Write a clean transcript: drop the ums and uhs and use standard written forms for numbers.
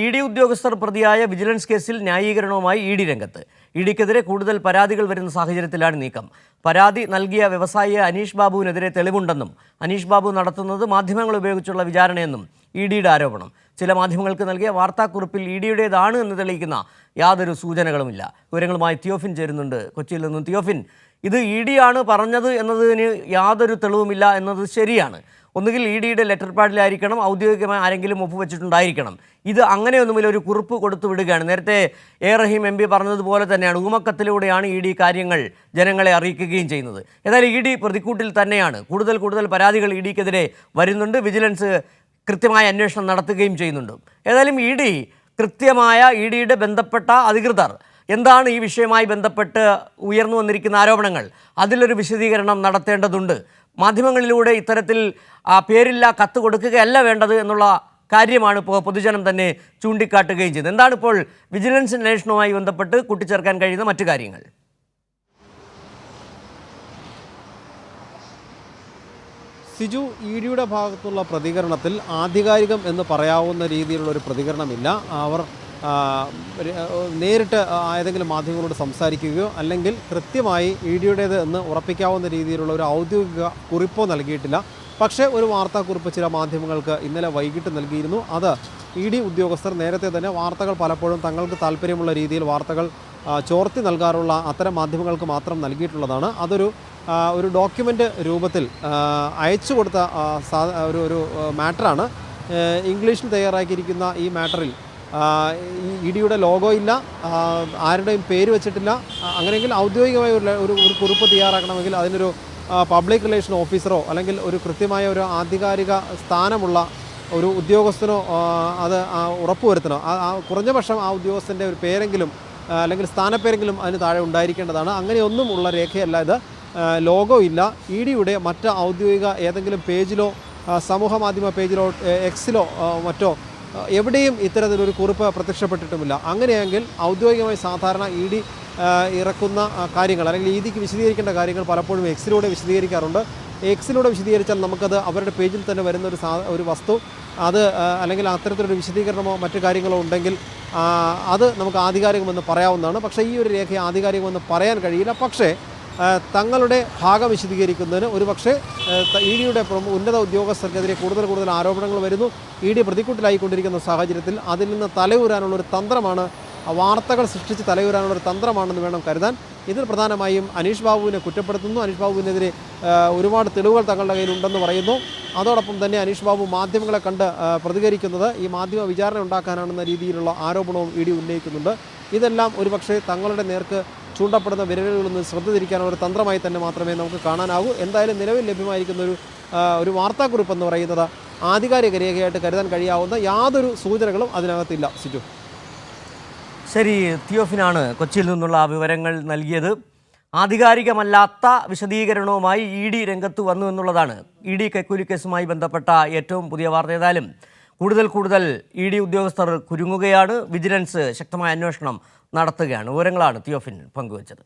ED. ഉദ്യോഗസ്ഥർ പ്രതിയായ vigilance കേസിൽ ന്യായീകരണവുമായി ഇ.ഡി. രംഗത്ത്. ഇ.ഡിക്കെതിരെ കൂടുതൽ പരാതികൾ വരുന്ന സാഹചര്യത്തിലാണ് നീക്കം. പരാതി നൽകിയ വ്യവസായിയെ അനീഷ് ബാബുവിനെതിരെ തെളിവുണ്ടെന്നും അനീഷ് ബാബു നടത്തുന്നത് മാധ്യമങ്ങൾ ഉപയോഗിച്ചുള്ള വിചാരണയെന്നും ഇ.ഡിയുടെ ആരോപണം. ചില മാധ്യമങ്ങൾക്ക് നൽകിയ വാർത്താക്കുറിപ്പിൽ ഇ.ഡിയുടേതാണ് എന്ന് തെളിയിക്കുന്ന യാതൊരു സൂചനകളുമില്ല. വിവരങ്ങളുമായി തിയോഫിൻ ചേരുന്നുണ്ട് കൊച്ചിയിൽ നിന്നും. തിയോഫിൻ, ഇത് ഇ.ഡിയാണ് പറഞ്ഞത് എന്നതിന് യാതൊരു തെളിവുമില്ല എന്നത് ശരിയാണ്. ഒന്നുകിൽ ഇ.ഡിയുടെ ലെറ്റർ പാഡിലായിരിക്കണം, ഔദ്യോഗികമായി ആരെങ്കിലും ഒപ്പുവെച്ചിട്ടുണ്ടായിരിക്കണം. ഇത് അങ്ങനെയൊന്നുമില്ല, ഒരു കുറിപ്പ് കൊടുത്തു വിടുകയാണ്. നേരത്തെ എ റഹീം എം പി പറഞ്ഞതുപോലെ തന്നെയാണ്, ഊമക്കത്തിലൂടെയാണ് ഇ.ഡി കാര്യങ്ങൾ ജനങ്ങളെ അറിയിക്കുകയും ചെയ്യുന്നത്. ഏതായാലും ഇ.ഡി പ്രതിക്കൂട്ടിൽ തന്നെയാണ്. കൂടുതൽ പരാതികൾ ഇ.ഡിക്കെതിരെ വരുന്നുണ്ട്. വിജിലൻസ് കൃത്യമായ അന്വേഷണം നടത്തുകയും ചെയ്യുന്നുണ്ട്. ഏതായാലും ഇ.ഡി കൃത്യമായ ഇ.ഡിയുടെ ബന്ധപ്പെട്ട അധികൃതർ എന്താണ് ഈ വിഷയവുമായി ബന്ധപ്പെട്ട് ഉയർന്നു വന്നിരിക്കുന്ന ആരോപണങ്ങൾ, അതിലൊരു വിശദീകരണം നടത്തേണ്ടതുണ്ട്. മാധ്യമങ്ങളിലൂടെ ഇത്തരത്തിൽ പേരില്ല കത്ത് കൊടുക്കുകയല്ല വേണ്ടത് എന്നുള്ള കാര്യമാണ് ഇപ്പോൾ പൊതുജനം തന്നെ ചൂണ്ടിക്കാട്ടുകയും ചെയ്തത്. എന്താണ് ഇപ്പോൾ വിജിലൻസ് അന്വേഷണവുമായി ബന്ധപ്പെട്ട് കൂട്ടിച്ചേർക്കാൻ കഴിയുന്ന മറ്റു കാര്യങ്ങൾ? സിജു, ഇ.ഡിയുടെ ഭാഗത്തുള്ള പ്രതികരണത്തിൽ ആധികാരികം എന്ന് പറയാവുന്ന രീതിയിലുള്ള ഒരു പ്രതികരണമില്ല. അവർ നേരിട്ട് ഏതെങ്കിലും മാധ്യമങ്ങളോട് സംസാരിക്കുകയോ അല്ലെങ്കിൽ കൃത്യമായി ഇ.ഡിയുടേത് എന്ന് ഉറപ്പിക്കാവുന്ന രീതിയിലുള്ള ഒരു ഔദ്യോഗിക കുറിപ്പോ നൽകിയിട്ടില്ല. പക്ഷേ ഒരു വാർത്താക്കുറിപ്പ് ചില മാധ്യമങ്ങൾക്ക് ഇന്നലെ വൈകിട്ട് നൽകിയിരുന്നു. അത് ഇ.ഡി ഉദ്യോഗസ്ഥർ നേരത്തെ തന്നെ വാർത്തകൾ പലപ്പോഴും തങ്ങൾക്ക് താല്പര്യമുള്ള രീതിയിൽ വാർത്തകൾ ചോർത്തി നൽകാറുള്ള അത്തരം മാധ്യമങ്ങൾക്ക് മാത്രം നൽകിയിട്ടുള്ളതാണ്. ഒരു ഡോക്യുമെൻ്റ് രൂപത്തിൽ അയച്ചു കൊടുത്ത ഒരു മാറ്ററാണ്. ഇംഗ്ലീഷിൽ തയ്യാറാക്കിയിരിക്കുന്ന ഈ മാറ്ററിൽ ഇ.ഡിയുടെ ലോഗോ ഇല്ല, ആരുടെയും പേര് വെച്ചിട്ടില്ല. അങ്ങനെയെങ്കിൽ ഔദ്യോഗികമായ ഒരു കുറിപ്പ് തയ്യാറാക്കണമെങ്കിൽ അതിനൊരു പബ്ലിക് റിലേഷൻ ഓഫീസറോ അല്ലെങ്കിൽ ഒരു കൃത്യമായ ഒരു ആധികാരിക സ്ഥാനമുള്ള ഒരു ഉദ്യോഗസ്ഥനോ അത് ഉറപ്പുവരുത്തണോ. കുറഞ്ഞ പക്ഷം ആ ഉദ്യോഗസ്ഥൻ്റെ ഒരു പേരെങ്കിലും അല്ലെങ്കിൽ സ്ഥാനപ്പേരെങ്കിലും അതിന് താഴെ ഉണ്ടായിരിക്കേണ്ടതാണ്. അങ്ങനെയൊന്നും ഉള്ള രേഖയല്ല ഇത്. ലോഗോ ഇല്ല. ഇ.ഡിയുടെ മറ്റ് ഔദ്യോഗിക ഏതെങ്കിലും പേജിലോ സമൂഹ മാധ്യമ പേജിലോ എക്സിലോ മറ്റോ എവിടെയും ഇത്തരത്തിലൊരു കുറിപ്പ് പ്രത്യക്ഷപ്പെട്ടിട്ടുമില്ല. അങ്ങനെയെങ്കിൽ ഔദ്യോഗികമായി സാധാരണ ഇ.ഡി ഇറക്കുന്ന കാര്യങ്ങൾ അല്ലെങ്കിൽ ഇ.ഡിക്ക് വിശദീകരിക്കേണ്ട കാര്യങ്ങൾ പലപ്പോഴും എക്സിലൂടെ വിശദീകരിക്കാറുണ്ട്. എക്സിലൂടെ വിശദീകരിച്ചാൽ നമുക്കത് അവരുടെ പേജിൽ തന്നെ വരുന്ന ഒരു വസ്തു അത് അല്ലെങ്കിൽ അത്തരത്തിലൊരു വിശദീകരണമോ മറ്റു കാര്യങ്ങളോ ഉണ്ടെങ്കിൽ അത് നമുക്ക് ആധികാരികമെന്ന് പറയാവുന്നതാണ്. പക്ഷേ ഈ ഒരു രേഖ ആധികാരികമെന്ന് പറയാൻ കഴിയില്ല. പക്ഷേ തങ്ങളുടെ ഭാഗം വിശദീകരിക്കുന്നതിന് ഒരുപക്ഷെ ഇ.ഡിയുടെ ഉന്നത ഉദ്യോഗസ്ഥർക്കെതിരെ കൂടുതൽ ആരോപണങ്ങൾ വരുന്നു. ഇ.ഡി പ്രതിക്കൂട്ടിലായിക്കൊണ്ടിരിക്കുന്ന സാഹചര്യത്തിൽ അതിൽ നിന്ന് തലയൂരാനുള്ളൊരു തന്ത്രമാണ്, വാർത്തകൾ സൃഷ്ടിച്ച് തലയൂരാനുള്ളൊരു തന്ത്രമാണെന്ന് വേണം കരുതാൻ. ഇതിൽ പ്രധാനമായും അനീഷ് ബാബുവിനെ കുറ്റപ്പെടുത്തുന്നു. അനീഷ് ബാബുവിനെതിരെ ഒരുപാട് തെളിവുകൾ തങ്ങളുടെ കയ്യിലുണ്ടെന്ന് പറയുന്നു. അതോടൊപ്പം തന്നെ അനീഷ് ബാബു മാധ്യമങ്ങളെ കണ്ട് പ്രതികരിക്കുന്നത് ഈ മാധ്യമ വിചാരണ ഉണ്ടാക്കാനാണെന്ന രീതിയിലുള്ള ആരോപണവും ഇ.ഡി ഉന്നയിക്കുന്നുണ്ട്. ഇതെല്ലാം ഒരുപക്ഷെ തങ്ങളുടെ നേർക്ക് ചൂണ്ടപ്പെടുന്ന വിരലുകളിൽ നിന്ന് ശ്രദ്ധ തിരിക്കാനുള്ള ഒരു തന്ത്രമായി തന്നെ മാത്രമേ നമുക്ക് കാണാനാവൂ. എന്തായാലും നിലവിൽ ലഭ്യമായിരിക്കുന്ന ഒരു വാർത്താക്കുറിപ്പ് എന്ന് പറയുന്നത് ആധികാരിക രേഖയായിട്ട് കരുതാൻ കഴിയാവുന്ന യാതൊരു സൂചനകളും അതിനകത്തില്ല. സിജു, ശരി. തിയോഫിനാണ് കൊച്ചിയിൽ നിന്നുള്ള വിവരങ്ങൾ നൽകിയത്. ആധികാരികമല്ലാത്ത വിശദീകരണവുമായി ഇ.ഡി രംഗത്ത് വന്നു എന്നുള്ളതാണ് ഇ.ഡി കൈക്കൂലി കേസുമായി ബന്ധപ്പെട്ട ഏറ്റവും പുതിയ വാർത്ത. ഏതായാലും കൂടുതൽ ഇ.ഡി ഉദ്യോഗസ്ഥർ കുരുങ്ങുകയാണ്. വിജിലൻസ് ശക്തമായ അന്വേഷണം നടത്തുകയാണ്. വിവരങ്ങളാണ് തിയോഫിൻ പങ്കുവച്ചത്.